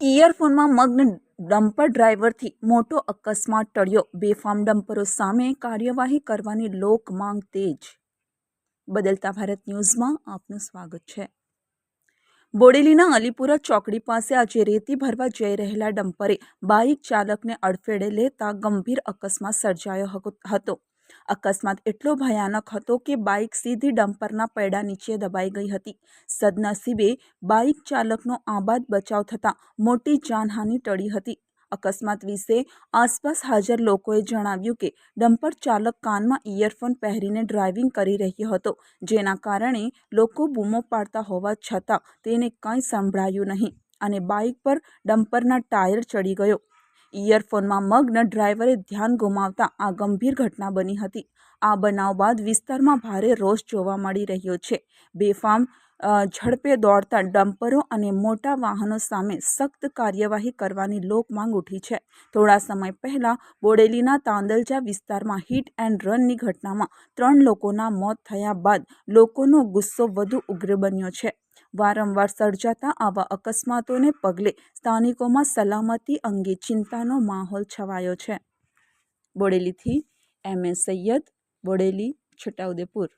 ઇયરફોનમાં મગ્ન ડમ્પર ડ્રાઈવરથી મોટો અકસ્માત ટળ્યો. બેફામ ડમ્પરો સામે કાર્યવાહી કરવાની લોક માંગ તેજ. બદલતા ભારત ન્યૂઝમાં આપનું સ્વાગત છે. બોડેલીના અલીપુરા ચોકડી પાસે આજે રેતી ભરવા જઈ રહેલા ડમ્પરે બાઇક ચાલકને અડફેટે લેતા ગંભીર અકસ્માત સર્જાયો હતો. અકસ્માત એટલો ભયાનક હતો કે બાઇક સીધી ડમ્પરના પૈડા નીચે દબાઈ ગઈ હતી. સદનસીબે બાઇક ચાલકનો આબાદ બચાવ થતાં મોટી જાનહાનિ ટળી હતી. અકસ્માત વિશે આસપાસ હાજર લોકોએ જણાવ્યું કે ડમ્પર ચાલક કાનમાં ઇયરફોન પહેરીને ડ્રાઇવિંગ કરી રહ્યો હતો, જેના કારણે લોકો બૂમો પાડતા હોવા છતાં તેને કંઈ સંભળાયું નહીં અને બાઇક પર ડમ્પરના ટાયર ચડી ગયો. ઇયરફોનમાં મગ્ન ડ્રાઈવરે ધ્યાન ગુમાવતા આ ગંભીર ઘટના બની હતી. આ બનાવ બાદ વિસ્તારમાં ભારે રોષ જોવા મળી રહ્યો છે. બેફામ ઝડપે દોડતા ડમ્પરો અને મોટા વાહનો સામે સખ્ત કાર્યવાહી કરવાની લોક માંગ ઉઠી છે. થોડા સમય પહેલા બોડેલીના તાંદલજા વિસ્તારમાં હિટ એન્ડ રનની ઘટનામાં 3 લોકોના મોત થયા બાદ લોકોનો ગુસ્સો વધુ ઉગ્ર બન્યો છે. વારંવાર સર્જાતા આવા અકસ્માતોને પગલે સ્થાનિકોમાં સલામતી અંગે ચિંતાનો માહોલ છવાયો છે. બોડેલીથી MS સૈયદ, બોડેલી, છોટાઉદેપુર.